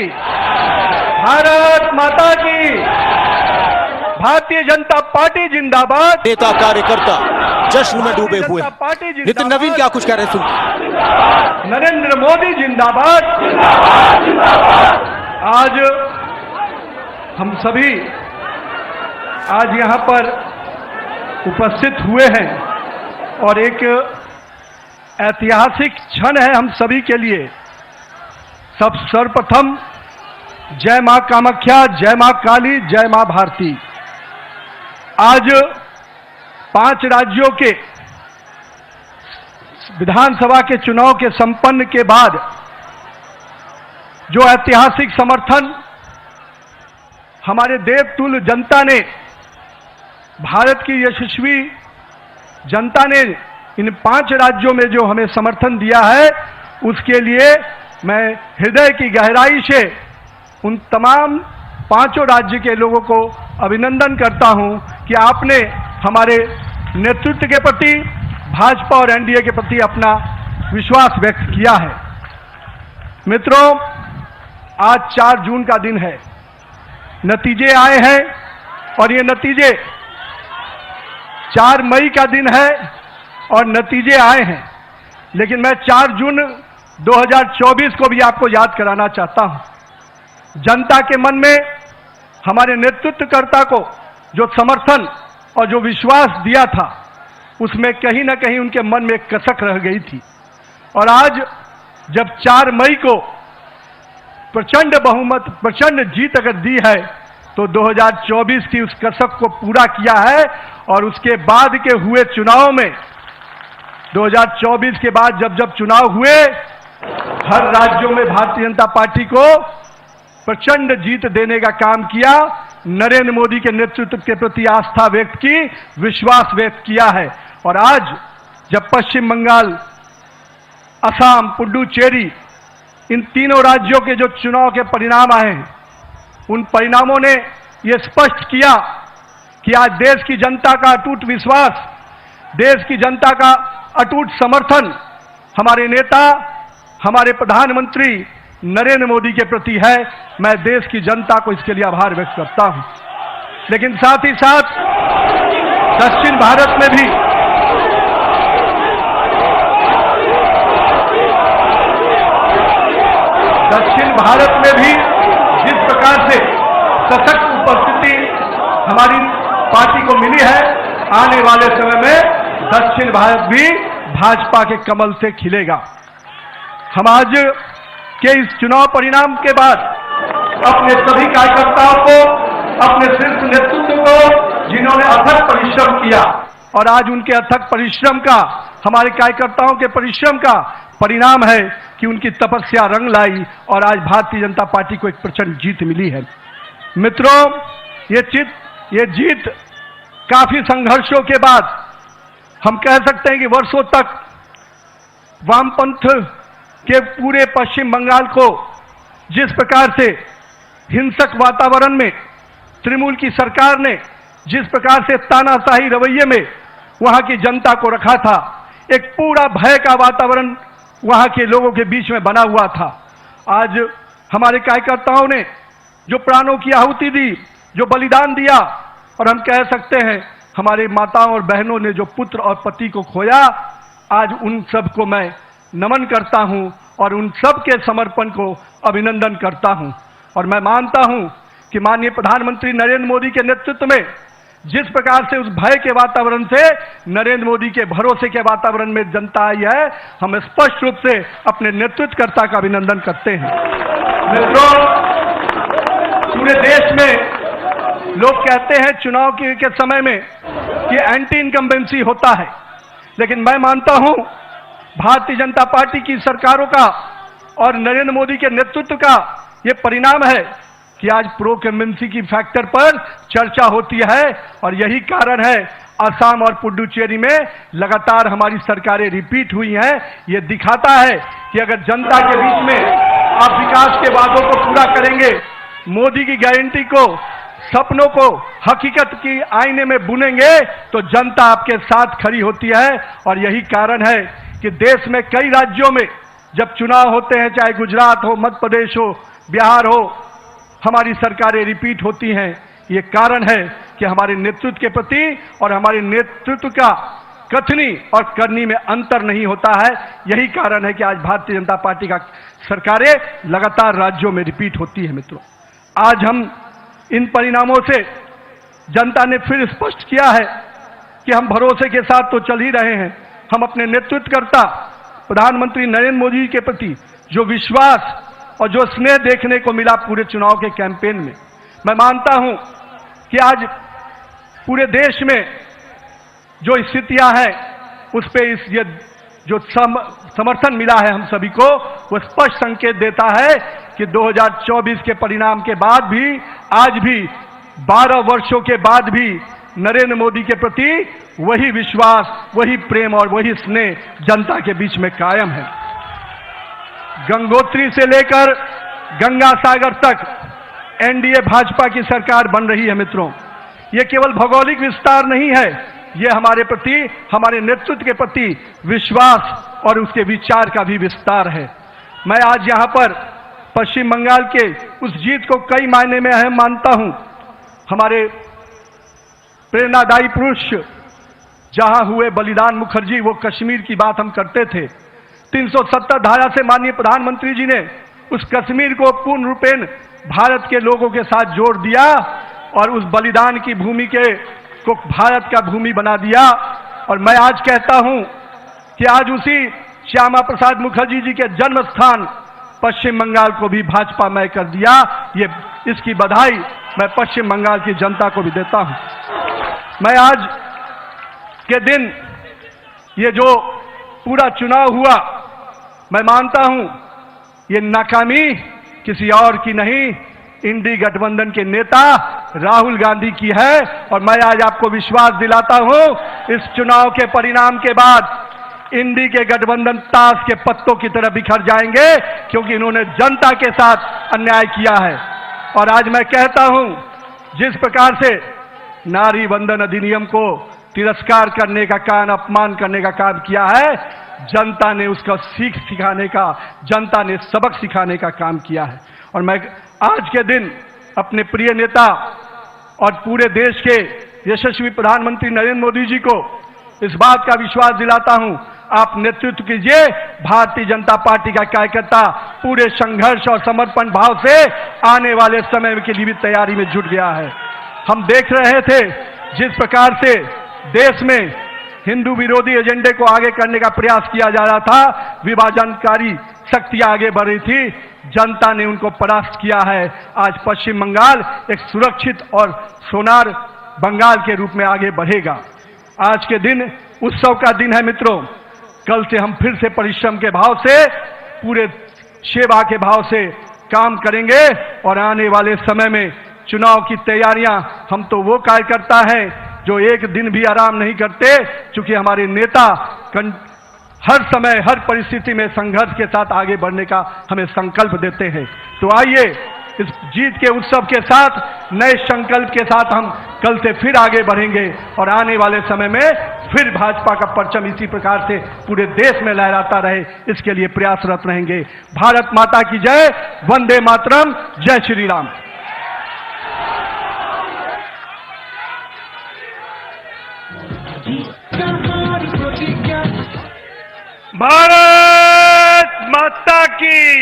भारत माता की, भारतीय जनता पार्टी जिंदाबाद। नेता कार्यकर्ता जश्न में डूबे हुए। नितिन नवीन क्या कुछ कह रहे हैं सुनते। नरेंद्र मोदी जिंदाबाद। आज हम सभी आज यहां पर उपस्थित हुए हैं और एक ऐतिहासिक क्षण है हम सभी के लिए। सर्वप्रथम जय मां कामाख्या, जय मां काली, जय मां भारती। आज 5 राज्यों के विधानसभा के चुनाव के संपन्न के बाद जो ऐतिहासिक समर्थन हमारे देवतुल्य जनता ने, भारत की यशस्वी जनता ने इन 5 राज्यों में जो हमें समर्थन दिया है, उसके लिए मैं हृदय की गहराई से उन तमाम 5 राज्य के लोगों को अभिनंदन करता हूं कि आपने हमारे नेतृत्व के प्रति, भाजपा और एनडीए के प्रति अपना विश्वास व्यक्त किया है। मित्रों, आज 4 जून का दिन है, नतीजे आए हैं और ये नतीजे 4 मई का दिन है और नतीजे आए हैं। लेकिन मैं 4 जून 2024 को भी आपको याद कराना चाहता हूं। जनता के मन में हमारे नेतृत्वकर्ता को जो समर्थन और जो विश्वास दिया था, उसमें कहीं ना कहीं उनके मन में एक कसक रह गई थी। और आज जब 4 मई को प्रचंड बहुमत, प्रचंड जीत अगर दी है, तो 2024 की उस कसक को पूरा किया है। और उसके बाद के हुए चुनाव में, 2024 के बाद जब जब चुनाव हुए, हर राज्यों में भारतीय जनता पार्टी को प्रचंड जीत देने का काम किया। नरेंद्र मोदी के नेतृत्व के प्रति आस्था व्यक्त की, विश्वास व्यक्त किया है। और आज जब पश्चिम बंगाल, असम, पुडुचेरी, इन तीनों राज्यों के जो चुनाव के परिणाम आए हैं, उन परिणामों ने यह स्पष्ट किया कि आज देश की जनता का अटूट विश्वास, देश की जनता का अटूट समर्थन हमारे नेता, हमारे प्रधानमंत्री नरेंद्र मोदी के प्रति है। मैं देश की जनता को इसके लिए आभार व्यक्त करता हूं। लेकिन साथ ही साथ दक्षिण भारत में भी जिस प्रकार से सशक्त उपस्थिति हमारी पार्टी को मिली है, आने वाले समय में दक्षिण भारत भी भाजपा के कमल से खिलेगा। हम आज के इस चुनाव परिणाम के बाद अपने सभी कार्यकर्ताओं को, अपने शीर्ष नेतृत्व को, जिन्होंने अथक परिश्रम किया, और आज उनके अथक परिश्रम का, हमारे कार्यकर्ताओं के परिश्रम का परिणाम है कि उनकी तपस्या रंग लाई और आज भारतीय जनता पार्टी को एक प्रचंड जीत मिली है। मित्रों, ये जीत काफी संघर्षों के बाद, हम कह सकते हैं कि वर्षों तक वामपंथ के पूरे पश्चिम बंगाल को जिस प्रकार से हिंसक वातावरण में तृणमूल की सरकार ने जिस प्रकार से तानाशाही रवैये में वहां की जनता को रखा था, एक पूरा भय का वातावरण वहां के लोगों के बीच में बना हुआ था। आज हमारे कार्यकर्ताओं ने जो प्राणों की आहुति दी, जो बलिदान दिया, और हम कह सकते हैं हमारे माताओं और बहनों ने जो पुत्र और पति को खोया, आज उन सब को मैं नमन करता हूं और उन सब के समर्पण को अभिनंदन करता हूं। और मैं मानता हूं कि माननीय प्रधानमंत्री नरेंद्र मोदी के नेतृत्व में जिस प्रकार से उस भय के वातावरण से नरेंद्र मोदी के भरोसे के वातावरण में जनता आई है, हम स्पष्ट रूप से अपने नेतृत्वकर्ता का अभिनंदन करते हैं। मित्रों, पूरे देश में लोग कहते हैं चुनाव के समय में कि एंटी इनकम्बेंसी होता है, लेकिन मैं मानता हूं भारतीय जनता पार्टी की सरकारों का और नरेंद्र मोदी के नेतृत्व का यह परिणाम है कि आज प्रो इनकम्बेंसी की फैक्टर पर चर्चा होती है। और यही कारण है असम और पुडुचेरी में लगातार हमारी सरकारें रिपीट हुई हैं। ये दिखाता है कि अगर जनता के बीच में आप विकास के वादों को पूरा करेंगे, मोदी की गारंटी को, सपनों को हकीकत की आईने में बुनेंगे, तो जनता आपके साथ खड़ी होती है। और यही कारण है कि देश में कई राज्यों में जब चुनाव होते हैं, चाहे गुजरात हो, मध्य प्रदेश हो, बिहार हो, हमारी सरकारें रिपीट होती हैं। ये कारण है कि हमारे नेतृत्व के प्रति और हमारे नेतृत्व का कथनी और करनी में अंतर नहीं होता है। यही कारण है कि आज भारतीय जनता पार्टी का सरकारें लगातार राज्यों में रिपीट होती है। मित्रों, आज हम इन परिणामों से जनता ने फिर स्पष्ट किया है कि हम भरोसे के साथ तो चल ही रहे हैं। हम अपने नेतृत्वकर्ता प्रधानमंत्री नरेंद्र मोदी के प्रति जो विश्वास और जो स्नेह देखने को मिला पूरे चुनाव के कैंपेन में, मैं मानता हूं कि आज पूरे देश में जो स्थितियां हैं उस पे ये जो समर्थन मिला है हम सभी को, वो स्पष्ट संकेत देता है कि 2024 के परिणाम के बाद भी, आज भी 12 वर्षों के बाद भी नरेंद्र मोदी के प्रति वही विश्वास, वही प्रेम और वही स्नेह जनता के बीच में कायम है। गंगोत्री से लेकर गंगा सागर तक एनडीए भाजपा की सरकार बन रही है। मित्रों, ये केवल भौगोलिक विस्तार नहीं है, ये हमारे प्रति, हमारे नेतृत्व के प्रति विश्वास और उसके विचार का भी विस्तार है। मैं आज यहां पर पश्चिम बंगाल के उस जीत को कई मायने में अहम मानता हूं। हमारे प्रेरणादायी पुरुष जहां हुए बलिदान मुखर्जी, वो कश्मीर की बात हम करते थे। 370 धारा से माननीय प्रधानमंत्री जी ने उस कश्मीर को पूर्ण रूपेण भारत के लोगों के साथ जोड़ दिया और उस बलिदान की भूमि को भारत का भूमि बना दिया। और मैं आज कहता हूं कि आज उसी श्यामा प्रसाद मुखर्जी जी के जन्म स्थान पश्चिम बंगाल को भी भाजपामय कर दिया। ये इसकी बधाई मैं पश्चिम बंगाल की जनता को भी देता हूं। मैं आज के दिन ये जो पूरा चुनाव हुआ, मैं मानता हूं ये नाकामी किसी और की नहीं, इंडी गठबंधन के नेता राहुल गांधी की है। और मैं आज आपको विश्वास दिलाता हूं, इस चुनाव के परिणाम के बाद इंडी के गठबंधन ताश के पत्तों की तरह बिखर जाएंगे, क्योंकि इन्होंने जनता के साथ अन्याय किया है। और आज मैं कहता हूं, जिस प्रकार से नारी वंदन अधिनियम को तिरस्कार करने का काम, अपमान करने का काम किया है, जनता ने उसका सीख सिखाने का, जनता ने सबक सिखाने का काम किया है। और मैं आज के दिन अपने प्रिय नेता और पूरे देश के यशस्वी प्रधानमंत्री नरेंद्र मोदी जी को इस बात का विश्वास दिलाता हूं, आप नेतृत्व कीजिए। भारतीय जनता पार्टी का कार्यकर्ता पूरे संघर्ष और समर्पण भाव से आने वाले समय के लिए भी तैयारी में जुट गया है। हम देख रहे थे जिस प्रकार से देश में हिंदू विरोधी एजेंडे को आगे करने का प्रयास किया जा रहा था, विभाजनकारी शक्तियां आगे बढ़ रही थी, जनता ने उनको परास्त किया है। आज पश्चिम बंगाल एक सुरक्षित और सोनार बंगाल के रूप में आगे बढ़ेगा। आज के दिन उत्सव का दिन है मित्रों। कल से हम फिर से परिश्रम के भाव से, पूरे सेवा के भाव से काम करेंगे और आने वाले समय में चुनाव की तैयारियां, हम तो वो कार्यकर्ता हैं जो एक दिन भी आराम नहीं करते, क्योंकि हमारे नेता हर समय, हर परिस्थिति में संघर्ष के साथ आगे बढ़ने का हमें संकल्प देते हैं। तो आइए इस जीत के उत्सव के साथ, नए संकल्प के साथ हम कल से फिर आगे बढ़ेंगे और आने वाले समय में फिर भाजपा का परचम इसी प्रकार से पूरे देश में लहराता रहे, इसके लिए प्रयासरत रहेंगे। भारत माता की जय, वंदे मातरम, जय श्री राम। भारत माता की